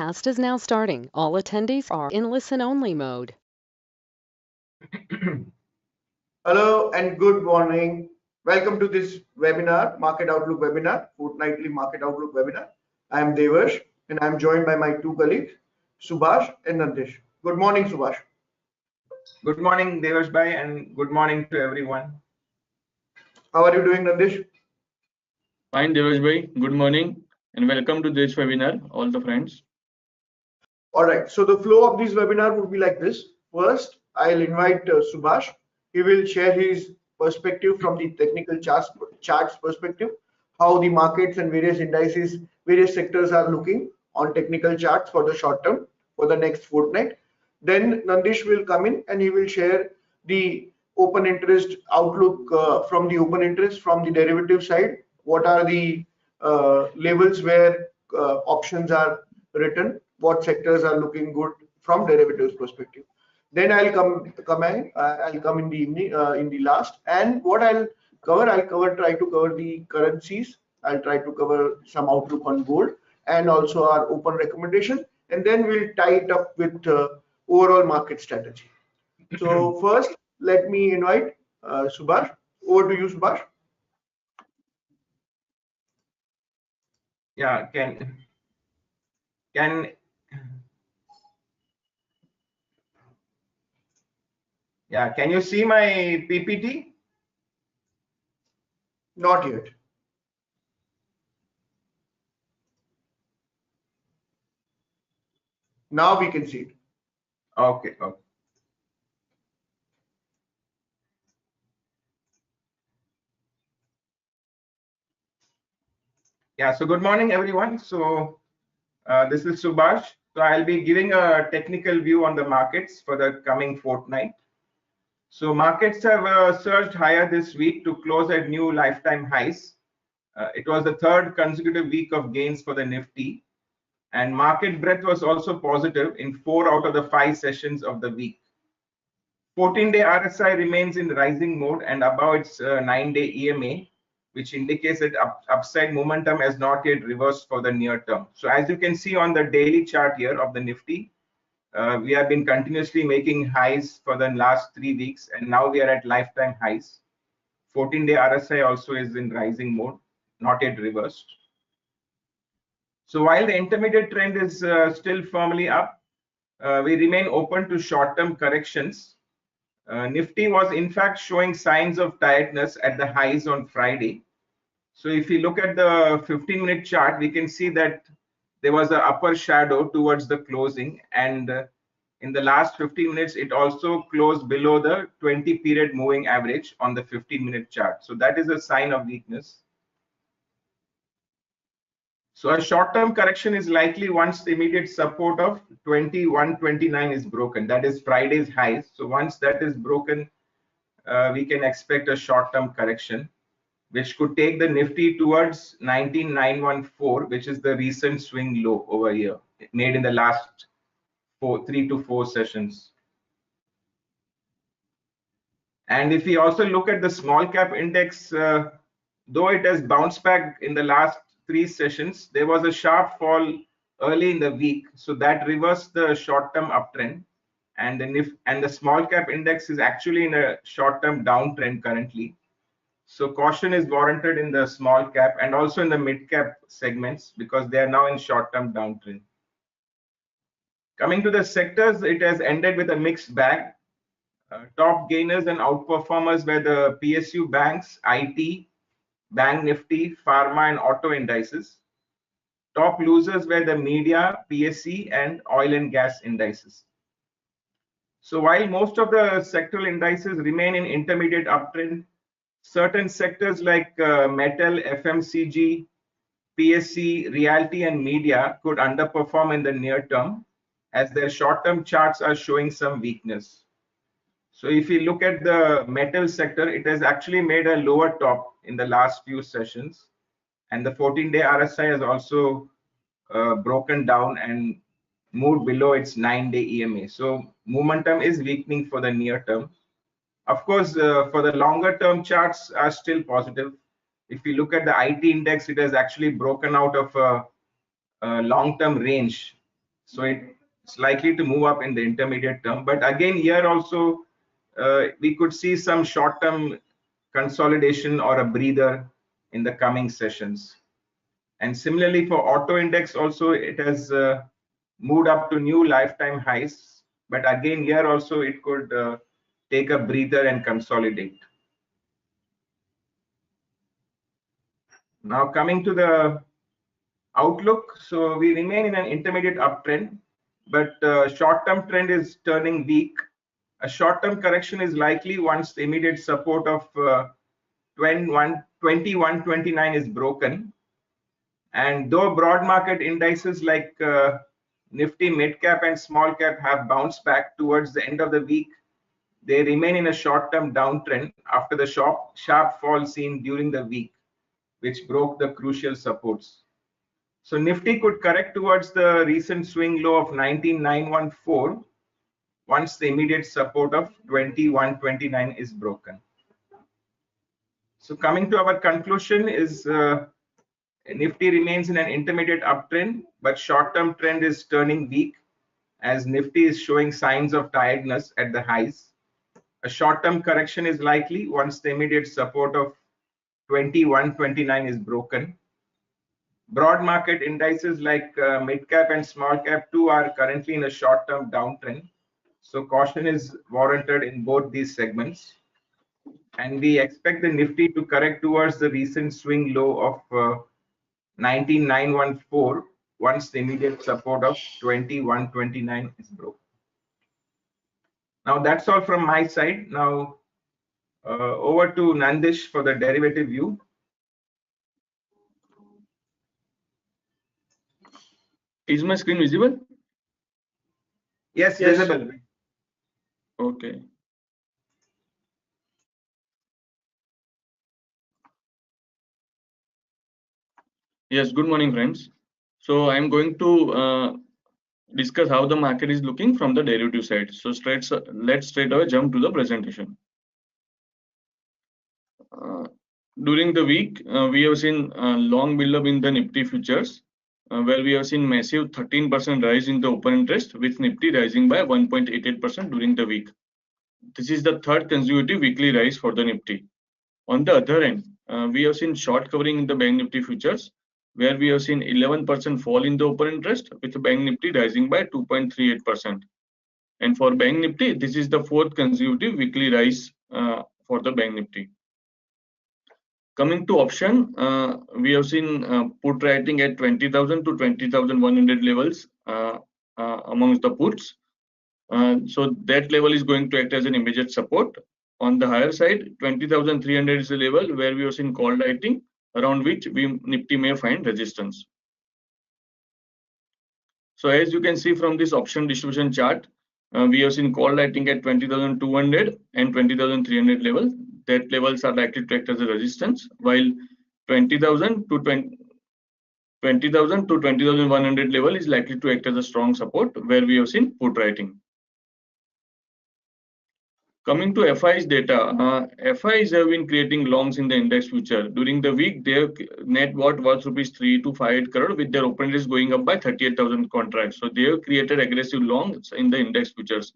Cast is now starting. All attendees are in listen-only mode. Hello and good morning. Welcome to this webinar, Market Outlook webinar, Fortnightly Market Outlook webinar. I am Devarsh and I am joined by my two colleagues, Subash and Nandish. Good morning, Subash. Good morning, Devarsh bhai, and good morning to everyone. How are you doing, Nandish? Fine, Devarsh bhai. Good morning and welcome to this webinar, all the friends. All right, so the flow of this webinar would be like this. First, I'll invite Subash. He will share his perspective from the technical charts perspective, how the markets and various indices, various sectors are looking on technical charts for the short term, for the next fortnight. Then Nandish will come in and he will share the open interest outlook from the open interest from the derivative side. What are the levels where options are written? What sectors are looking good from derivatives perspective? Then I'll come in the evening in the last, and what I'll try to cover the currencies. I'll try to cover some outlook on gold and also our open recommendation, and then we'll tie it up with overall market strategy. So first, let me invite Subash. Over to you, Subash. Yeah, can yeah, can you see my PPT? Not yet. Now we can see it. Okay. Yeah, so good morning, everyone. So this is Subash. So I'll be giving a technical view on the markets for the coming fortnight. So markets have surged higher this week to close at new lifetime highs. It was the third consecutive week of gains for the Nifty, and market breadth was also positive in 4 out of the 5 sessions of the week. 14-day RSI remains in rising mode and above its 9-day EMA, which indicates that upside momentum has not yet reversed for the near term. So as you can see on the daily chart here of the Nifty, we have been continuously making highs for the last 3 weeks, and now we are at lifetime highs. 14-day RSI also is in rising mode, not yet reversed. So while the intermediate trend is still firmly up, we remain open to short-term corrections. Nifty was in fact showing signs of tiredness at the highs on Friday. So if you look at the 15-minute chart, we can see that there was an upper shadow towards the closing, and in the last 15 minutes, it also closed below the 20-period moving average on the 15-minute chart. So that is a sign of weakness. So a short-term correction is likely once the immediate support of 21.29 is broken. That is Friday's highs. So once that is broken, we can expect a short-term correction, which could take the Nifty towards 19,914, which is the recent swing low over here, made in the last 3 to 4 sessions. And if we also look at the small cap index, though it has bounced back in the last 3 sessions, there was a sharp fall early in the week, so that reversed the short-term uptrend, and the small cap index is actually in a short-term downtrend currently. So caution is warranted in the small cap and also in the mid cap segments because they are now in short-term downtrend. Coming to the sectors, it has ended with a mixed bag. Top gainers and outperformers were the PSU banks, IT, Bank Nifty, Pharma and Auto indices. Top losers were the media, PSE and oil and gas indices. So while most of the sectoral indices remain in intermediate uptrend, certain sectors like metal, FMCG, PSE, realty and media could underperform in the near term as their short-term charts are showing some weakness. So if you look at the metal sector, it has actually made a lower top in the last few sessions, and the 14-day RSI has also broken down and moved below its 9-day EMA. So momentum is weakening for the near term. Of course, for the longer term charts are still positive. If you look at the IT index, it has actually broken out of a long-term range So it's likely to move up in the intermediate term. But again, here also we could see some short-term consolidation or a breather in the coming sessions. And similarly for auto index also, it has moved up to new lifetime highs. But again, here also it could take a breather and consolidate. Now coming to the outlook, so we remain in an intermediate uptrend, but short-term trend is turning weak. A short-term correction is likely once the immediate support of 2129 is broken. And though broad market indices like Nifty mid cap and small cap have bounced back towards the end of the week, they remain in a short-term downtrend after the sharp fall seen during the week, which broke the crucial supports. So Nifty could correct towards the recent swing low of 19914 once the immediate support of 2129 is broken. So coming to our conclusion is Nifty remains in an intermediate uptrend, but short-term trend is turning weak as Nifty is showing signs of tiredness at the highs. A short-term correction is likely once the immediate support of 2129 is broken. Broad market indices like mid cap and small cap too are currently in a short-term downtrend. So caution is warranted in both these segments. And we expect the Nifty to correct towards the recent swing low of 19914 once the immediate support of 2129 is broken. Now that's all from my side. Now over to Nandish for the derivative view. Is my screen visible? Yes, visible. Okay. Yes, good morning, friends. So I'm going to discuss how the market is looking from the derivative side. So let's straight away jump to the presentation. During the week, we have seen long build-up in the Nifty futures, where we have seen massive 13% rise in the open interest, with Nifty rising by 1.88% during the week. This is the third consecutive weekly rise for the Nifty. On the other end, we have seen short covering in the Bank Nifty futures, where we have seen 11% fall in the open interest, with Bank Nifty rising by 2.38%. And for Bank Nifty, this is the fourth consecutive weekly rise for the Bank Nifty. Coming to option, we have seen put writing at 20,000 to 20,100 levels amongst the puts. So that level is going to act as an immediate support. On the higher side, 20,300 is the level where we have seen call writing, around which Nifty may find resistance. So as you can see from this option distribution chart, we have seen call writing at 20,200 and 20,300 level. That levels are likely to act as a resistance, while 20,000 to 20,100 level is likely to act as a strong support, where we have seen put writing. Coming to FI's data, FIs have been creating longs in the index future. During the week, their net worth was rupees 3258 crore, with their open interest going up by 38,000 contracts. So they have created aggressive longs in the index futures.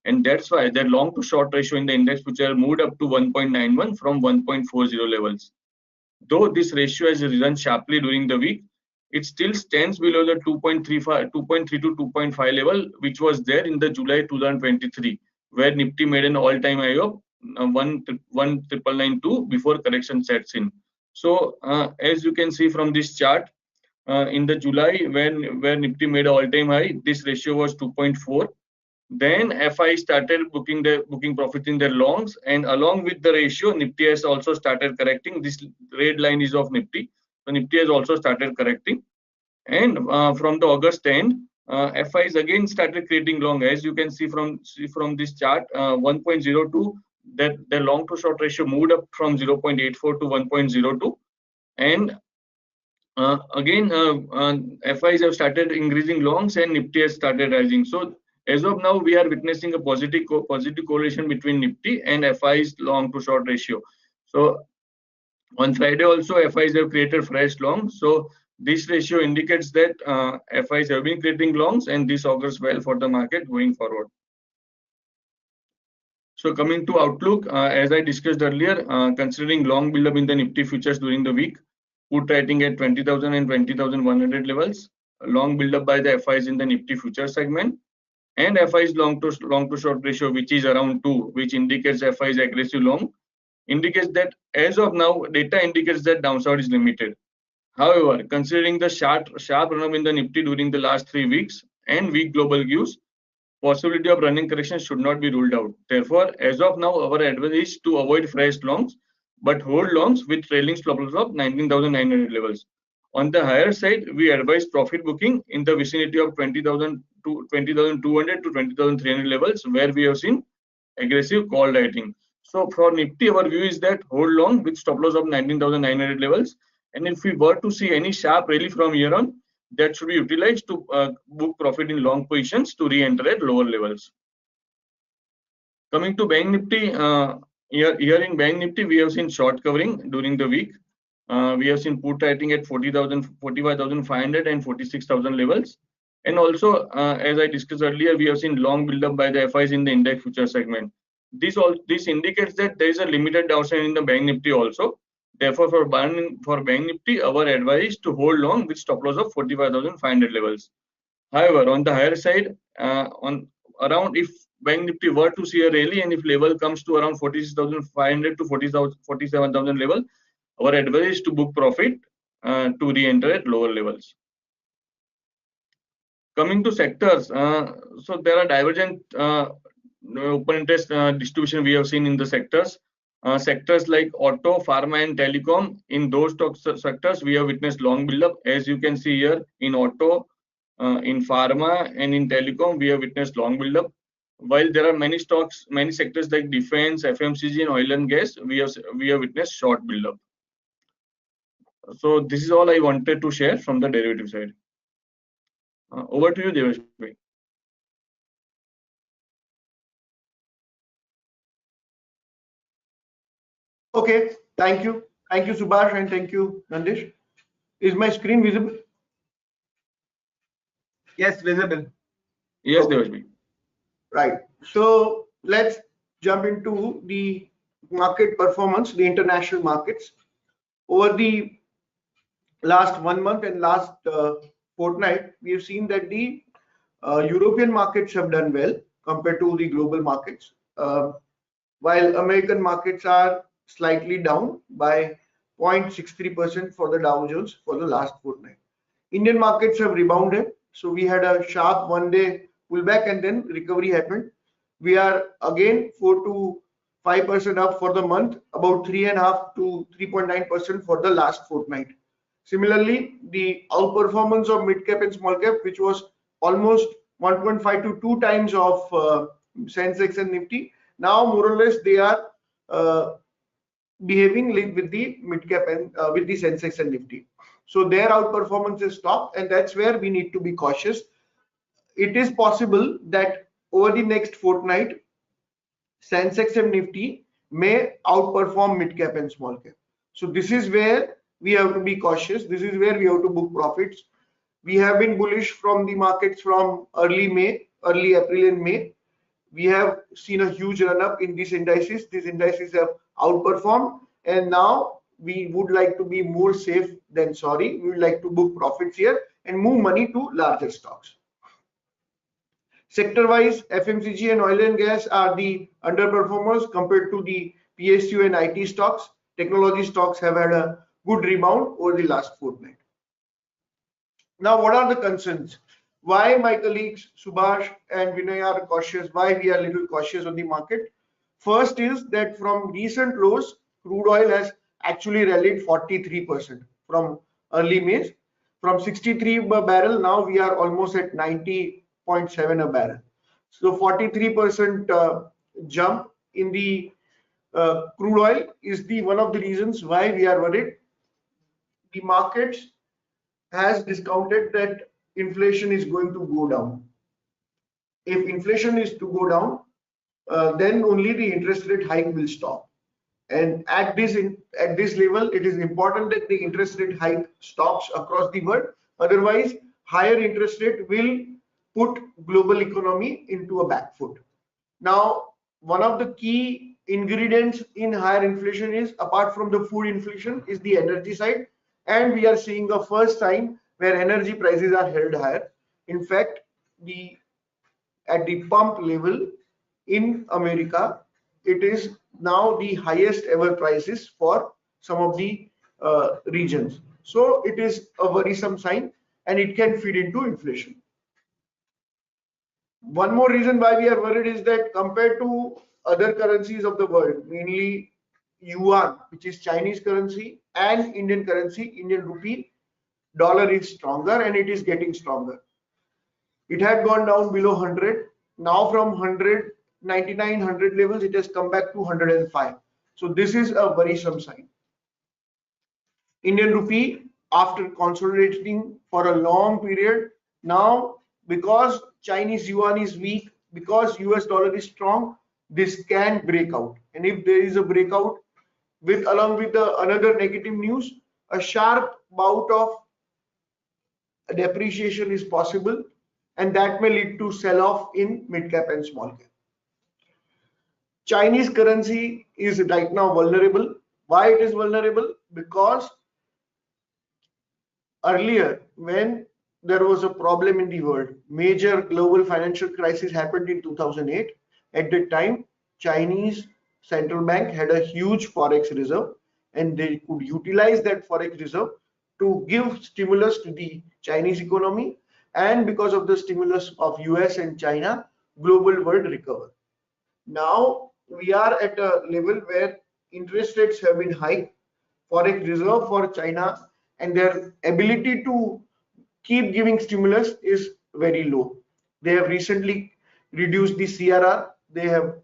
And that's why their long to short ratio in the index future moved up to 1.91 from 1.40 levels. Though this ratio has risen sharply during the week, it still stands below the 2.32, 2.5 level, which was there in the July 2023, where Nifty made an all-time high of 1,992 before correction sets in. So as you can see from this chart, in the July where Nifty made an all-time high, this ratio was 2.4. Then FI started booking profits in their longs, and along with the ratio, Nifty has also started correcting. This red line is of Nifty, so Nifty has also started correcting. And from the August end, FIs again started creating long. As you can see from this chart, 1.02, that the long to short ratio moved up from 0.84 to 1.02, and again FIs have started increasing longs, and Nifty has started rising. So as of now, we are witnessing a positive correlation between Nifty and FI's long to short ratio. So on Friday also, FIs have created fresh long. So This ratio indicates that FIs have been creating longs, and this augurs well for the market going forward. So coming to outlook, as I discussed earlier, considering long build-up in the Nifty futures during the week, put writing at 20,000 and 20,100 levels, long build-up by the FIs in the Nifty futures segment, and FIs long to short ratio, which is around 2, which indicates FIs aggressive long, indicates that as of now, data indicates that downside is limited. However, considering the sharp run-up in the Nifty during the last 3 weeks and weak global views, possibility of running correction should not be ruled out. Therefore, as of now, our advice is to avoid fresh longs, but hold longs with trailing stop loss of 19,900 levels. On the higher side, we advise profit booking in the vicinity of 20,200 to 20,300 levels, where we have seen aggressive call writing. So for Nifty, our view is that hold long with stop loss of 19,900 levels. And if we were to see any sharp rally from here on, that should be utilized to book profit in long positions to re-enter at lower levels. Coming to Bank Nifty, here in Bank Nifty, we have seen short covering during the week. We have seen put writing at 40,000, 45,500 and 46,000 levels. And also, as I discussed earlier, we have seen long build-up by the FIs in the index future segment. This indicates that there is a limited downside in the Bank Nifty also. Therefore, for Bank Nifty, our advice is to hold long with stop loss of 45,500 levels. However, on the higher side, if Bank Nifty were to see a rally and if level comes to around 46,500 to 47,000 level, our advice is to book profit to re-enter at lower levels. Coming to sectors, so there are divergent open interest distribution we have seen in the sectors. Sectors like auto, pharma, and telecom, in those sectors, we have witnessed long build-up. As you can see here, in auto, in pharma, and in telecom, we have witnessed long build-up. While there are many stocks, many sectors like defense, FMCG, and oil and gas, we have witnessed short build-up. So this is all I wanted to share from the derivative side. Over to you, Devarsh. Okay, thank you. Thank you, Subash, and thank you, Nandish. Is my screen visible? Yes, visible. Yes, Okay. Devarsh. Right. So let's jump into the market performance, the international markets. Over the last 1 month and last fortnight, we have seen that the European markets have done well compared to the global markets, while American markets are slightly down by 0.63% for the Dow Jones for the last fortnight. Indian markets have rebounded. So we had a sharp 1-day pullback and then recovery happened. We are again 4 to 5% up for the month, about 3.5 to 3.9% for the last fortnight. Similarly, the outperformance of mid cap and small cap, which was almost 1.5 to 2 times of Sensex and Nifty, now more or less they are behaving like with the mid cap and with the Sensex and Nifty. So their outperformance is stopped, and that's where we need to be cautious. It is possible that over the next fortnight, Sensex and Nifty may outperform mid cap and small cap. So this is where we have to be cautious. This is where we have to book profits. We have been bullish from the markets from early April and May. We have seen a huge run up in these indices. These indices have outperformed, and now we would like to be more safe than sorry. We would like to book profits here and move money to larger stocks. Sector wise, FMCG and oil and gas are the underperformers compared to the PSU and IT stocks. Technology stocks have had a good rebound over the last fortnight. Now, what are the concerns? Why my colleagues Subash and Vinay are cautious? Why we are a little cautious on the market? First is that from recent lows, crude oil has actually rallied 43% from early May. From 63 per barrel, now we are almost at 90.7 a barrel. So 43% jump in the crude oil is one of the reasons why we are worried. The markets has discounted that inflation is going to go down. If inflation is to go down, then only the interest rate hike will stop. And at this level, it is important that the interest rate hike stops across the world. Otherwise, higher interest rate will put global economy into a back foot. Now, one of the key ingredients in higher inflation is, apart from the food inflation, is the energy side, and we are seeing the first sign where energy prices are held higher. In fact, the at the pump level in America, it is now the highest ever prices for some of the regions. So it is a worrisome sign, and it can feed into inflation. One more reason why we are worried is that compared to other currencies of the world, mainly yuan, which is Chinese currency, and Indian currency, Indian rupee, dollar is stronger, and it is getting stronger. It had gone down below 100. Now from 199, 100 levels, it has come back to 105. So this is a worrisome sign. Indian rupee, after consolidating for a long period, now because Chinese yuan is weak, because US dollar is strong, this can break out. And if there is a breakout, with along with the another negative news, a sharp bout of depreciation is possible, and that may lead to sell-off in mid-cap and small-cap. Chinese currency is right now vulnerable. Why it is vulnerable? Because earlier, when there was a problem in the world, major global financial crisis happened in 2008. At that time, Chinese central bank had a huge forex reserve, and they could utilize that forex reserve to give stimulus to the Chinese economy, and because of the stimulus of US and China, global world recover. Now we are at a level where interest rates have been high, forex reserve for China and their ability to keep giving stimulus is very low. They have recently reduced the CRR, they have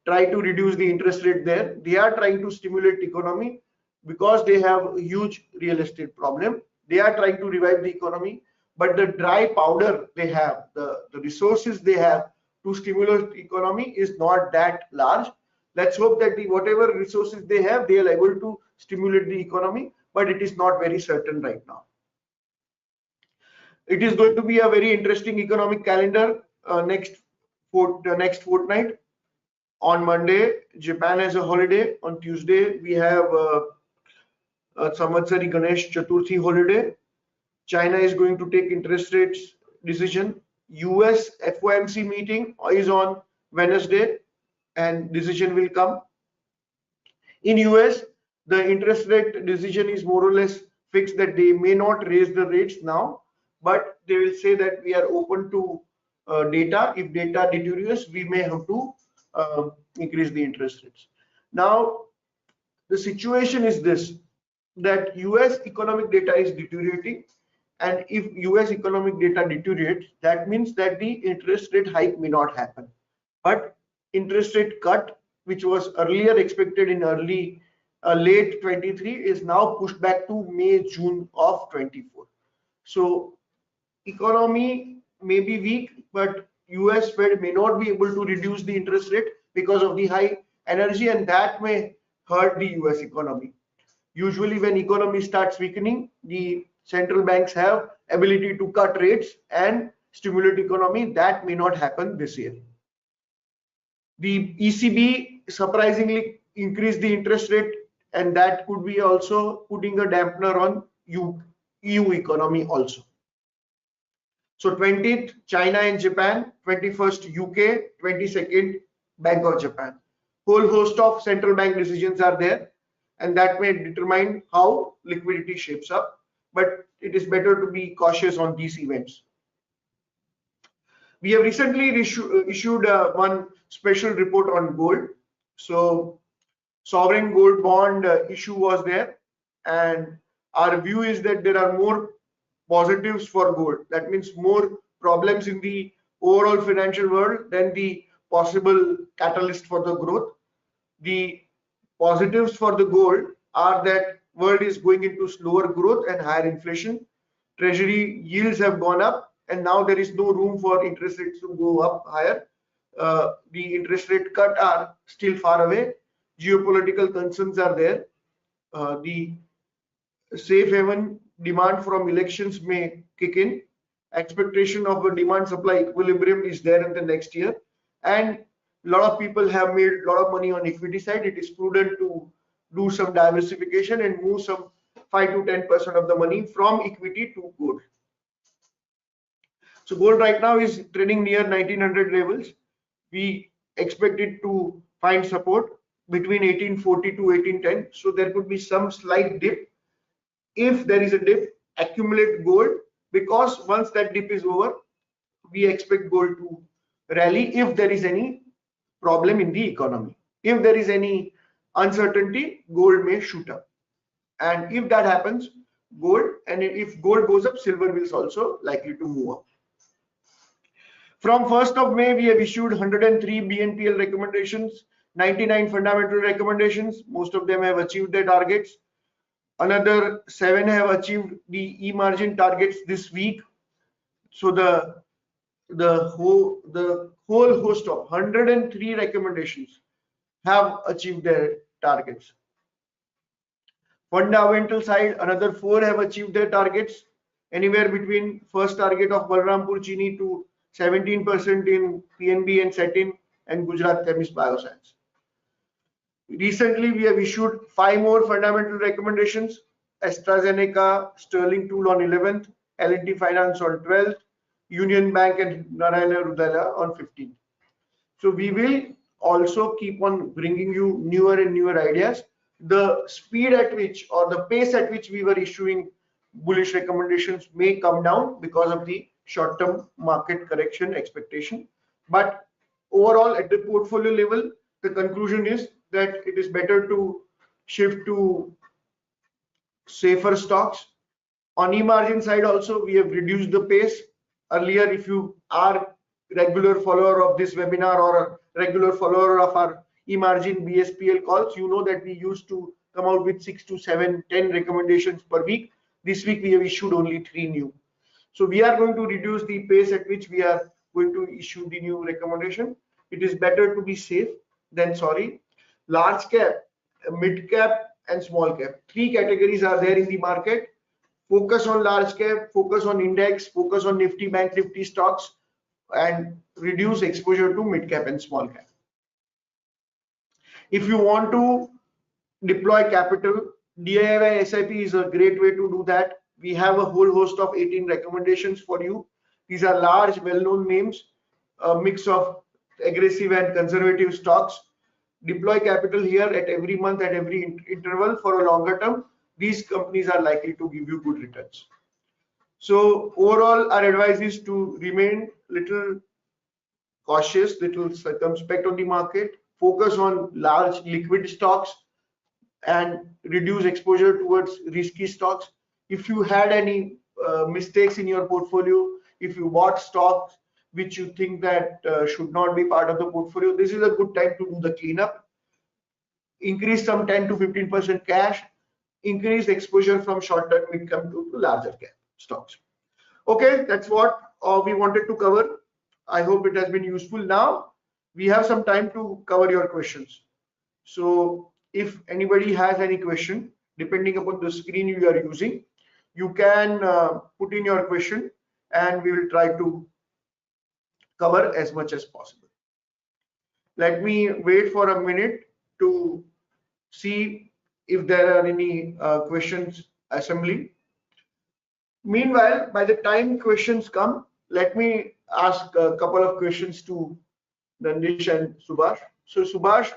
try to reduce the interest rate there. They are trying to stimulate economy because they have a huge real estate problem. They are trying to revive the economy, but the dry powder they have, the resources they have to stimulate the economy is not that large. Let's hope that whatever resources they have, they are able to stimulate the economy, but it is not very certain right now. It is going to be a very interesting economic calendar next fortnight. On Monday, Japan has a holiday. On Tuesday, we have Samvatsari Ganesh Chaturthi holiday. China is going to take interest rates decision. US FOMC meeting is on Wednesday, and decision will come. In US, the interest rate decision is more or less fixed that they may not raise the rates now, but they will say that we are open to data. If data deteriorates, we may have to increase the interest rates. Now, the situation is this, that US economic data is deteriorating, and if US economic data deteriorates, that means that the interest rate hike may not happen. But interest rate cut, which was earlier expected in late 23, is now pushed back to May, June of 24. So economy may be weak, but US Fed may not be able to reduce the interest rate because of the high energy, and that may hurt the US economy. Usually when economy starts weakening, the central banks have ability to cut rates and stimulate economy. That may not happen this year. The ECB surprisingly increased the interest rate, and that could be also putting a dampener on EU economy also. So 20th, China and Japan, 21st, UK, 22nd, Bank of Japan. Whole host of central bank decisions are there, and that may determine how liquidity shapes up, but it is better to be cautious on these events. We have recently issued one special report on gold. So sovereign gold bond issue was there, and our view is that there are more positives for gold. That means more problems in the overall financial world than the possible catalyst for the growth. The positives for the gold are that world is going into slower growth and higher inflation. Treasury yields have gone up, and now there is no room for interest rates to go up higher. The interest rate cut are still far away. geopolitical concerns are there. The safe haven demand from elections may kick in. Expectation of a demand supply equilibrium is there in the next year, and a lot of people have made a lot of money on equity side. It is prudent to do some diversification and move some 5 to 10% of the money from equity to gold. So gold right now is trading near 1900 levels. We expect it to find support between 1840 to 1810. So there could be some slight dip. If there is a dip, accumulate gold, because once that dip is over, we expect gold to rally if there is any problem in the economy. If there is any uncertainty, gold may shoot up. And if that happens, gold, and if gold goes up, silver is also likely to move up. From 1st of May, we have issued 103 BNPL recommendations, 99 fundamental recommendations. Most of them have achieved their targets. Another 7 have achieved the e-margin targets this week. So the whole host of 103 recommendations have achieved their targets. Fundamental side, another 4 have achieved their targets, anywhere between first target of Balrampur Chini to 17% in PNB and Satin and Gujarat Chemist Bioscience. Recently, we have issued 5 more fundamental recommendations: AstraZeneca, Sterling Tool on 11th, L&T Finance on 12th, Union Bank and Narayana Hrudayalaya on 15th. So we will also keep on bringing you newer and newer ideas. The speed at which, or the pace at which we were issuing bullish recommendations may come down because of the short-term market correction expectation. But overall, at the portfolio level, the conclusion is that it is better to shift to safer stocks. On e-margin side also, we have reduced the pace. Earlier, if you are regular follower of this webinar or a regular follower of our e-margin BSPL calls, you know that we used to come out with 6 to 7, 10 recommendations per week. This week we have issued only 3 new. So we are going to reduce the pace at which we are going to issue the new recommendation. It is better to be safe than sorry. Large cap, mid cap and small cap. 3 categories are there in the market. Focus on large cap, focus on index, focus on Nifty, Bank Nifty stocks, and reduce exposure to mid cap and small cap. If you want to deploy capital, DIY SIP is a great way to do that. We have a whole host of 18 recommendations for you. These are large, well-known names, a mix of aggressive and conservative stocks. Deploy capital here at every month, at every interval for a longer term. These companies are likely to give you good returns. So overall, our advice is to remain little cautious, little circumspect on the market, focus on large liquid stocks and reduce exposure towards risky stocks. If you had any mistakes in your portfolio, if you bought stocks which you think that should not be part of the portfolio, this is a good time to do the cleanup. Increase some 10 to 15% cash, increase exposure from short-term income to larger cap stocks. Okay, that's what we wanted to cover. I hope it has been useful. Now we have some time to cover your questions. So if anybody has any question, depending upon the screen you are using, you can put in your question and we will try to cover as much as possible. Let me wait for a minute to see if there are any questions assembly. Meanwhile, by the time questions come, let me ask a couple of questions to Nandish and Subash. So Subash,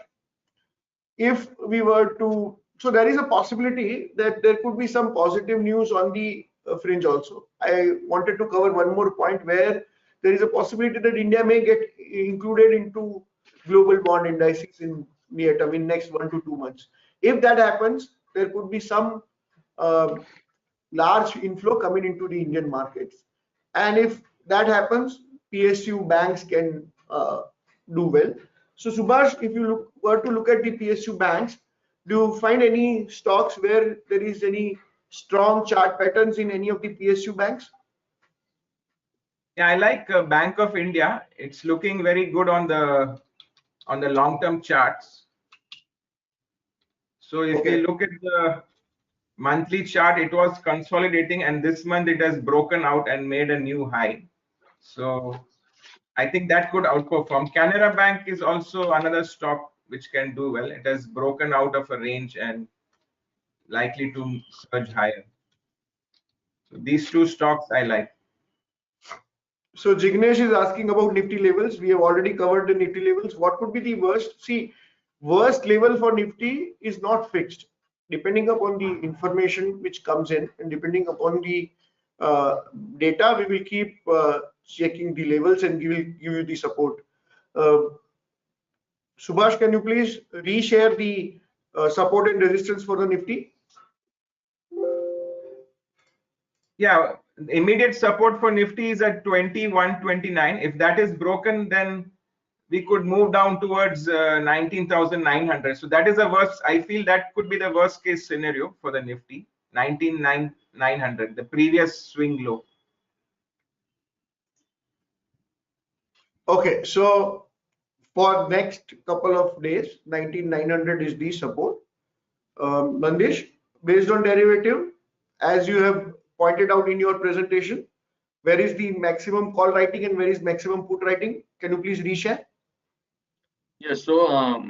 if we were to, so there is a possibility that there could be some positive news on the fringe also. I wanted to cover one more point where there is a possibility that India may get included into global bond indices in near term, in next 1 to 2 months. If that happens, there could be some large inflow coming into the Indian markets. And if that happens, PSU banks can do well. So Subash, if you were to look at the PSU banks, do you find any stocks where there is any strong chart patterns in any of the PSU banks? Yeah, I like Bank of India. It's looking very good on the long-term charts. So if Okay. you look at the monthly chart, it was consolidating, and this month it has broken out and made a new high. So I think that could outperform. Canara Bank is also another stock which can do well. It has broken out of a range and likely to surge higher. So these two stocks I like. So Jignesh is asking about Nifty levels. We have already covered the Nifty levels. What could be the worst? See, worst level for Nifty is not fixed. Depending upon the information which comes in and depending upon the data, we will keep checking the levels and we will give you the support. Uh, Subash, can you please reshare the support and resistance for the Nifty? Yeah, immediate support for Nifty is at 2129. If that is broken, then we could move down towards 19,900. So that is the worst. I feel that could be the worst case scenario for the Nifty, 19,900, the previous swing low. Okay, so for next couple of days, 19,900 is the support. Nandish, based on derivative, as you have pointed out in your presentation, where is the maximum call writing and where is maximum put writing? Can you please reshare? Yes, so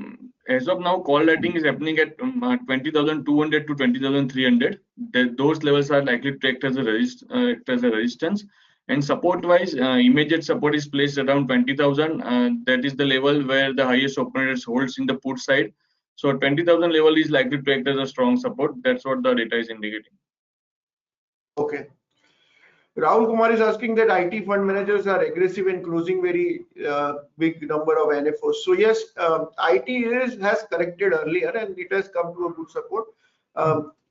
as of now, call writing is happening at 20,200 to 20,300. Those levels are likely to act as a resistance. And support-wise, immediate support is placed around 20,000. That is the level where the highest operators holds in the put side. So 20,000 level is likely to act as a strong support. That's what the data is indicating. Okay. Rahul Kumar is asking that IT fund managers are aggressive and closing very big number of NFOs. So yes, IT has corrected earlier and it has come to a good support.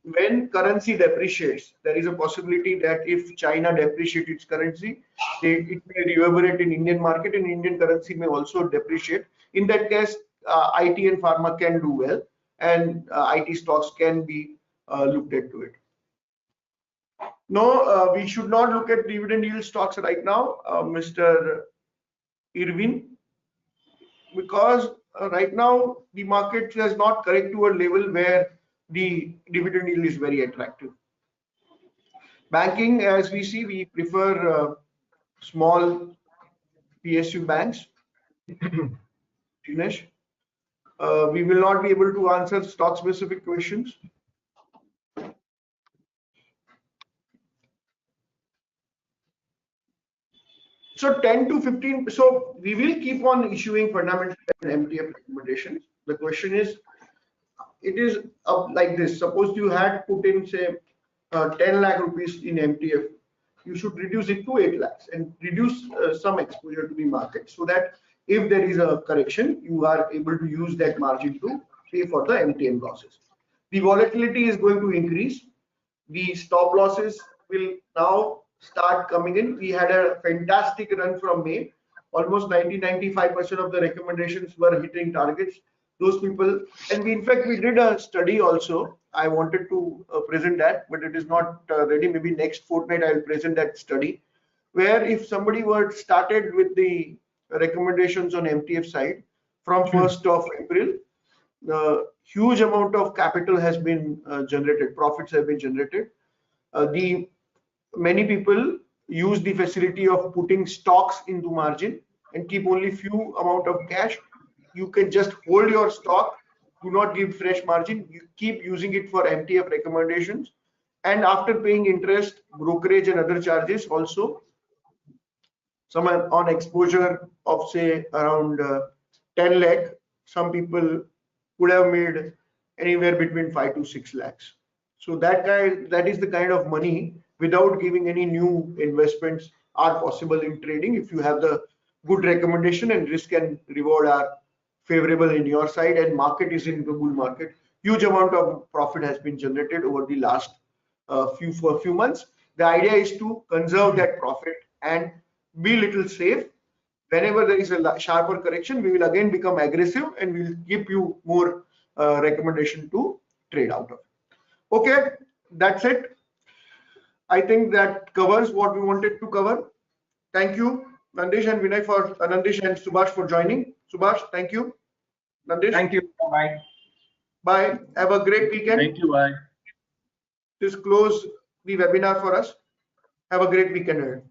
When currency depreciates, there is a possibility that if China depreciates its currency, it may reverberate in Indian market and Indian currency may also depreciate. In that case, IT and pharma can do well and IT stocks can be looked into it. No, we should not look at dividend yield stocks right now, Mr. Irwin, because right now the market has not corrected to a level where the dividend yield is very attractive. Banking, as we see, we prefer small PSU banks. Dinesh, we will not be able to answer stock specific questions. So 10 to 15, so we will keep on issuing fundamental and MTF recommendations. The question is, it is like this. Suppose you had put in say 10 lakh rupees in MTF, you should reduce it to 8 lakhs and reduce some exposure to the market so that if there is a correction, you are able to use that margin to pay for the MTM losses. The volatility is going to increase. The stop losses will now start coming in. We had a fantastic run from May. Almost 90-95% of the recommendations were hitting targets. Those people, and we in fact we did a study also. I wanted to present that, but it is not ready. Maybe next fortnight I will present that study, where if somebody were started with the recommendations on MTF side from 1st of April, huge amount of capital has been generated, profits have been generated. The many people use the facility of putting stocks into margin and keep only few amount of cash. You can just hold your stock, do not give fresh margin, you keep using it for MTF recommendations, and after paying interest, brokerage and other charges also, some on exposure of say around 10 lakh, some people would have made anywhere between 5 to 6 lakhs. So that is the kind of money without giving any new investments are possible in trading if you have the good recommendation and risk and reward are favorable in your side and market is in the bull market. Huge amount of profit has been generated over the last few months. The idea is to conserve that profit and be little safe. Whenever there is a sharper correction, we will again become aggressive and we will give you more recommendation to trade out of. Okay, that's it. I think that covers what we wanted to cover. Thank you, Nandish and Vinay for Nandish and Subash for joining. Subash, thank you. Nandish. Thank you. Bye. Bye. Have a great weekend. Thank you. Bye. Just close the webinar for us. Have a great weekend.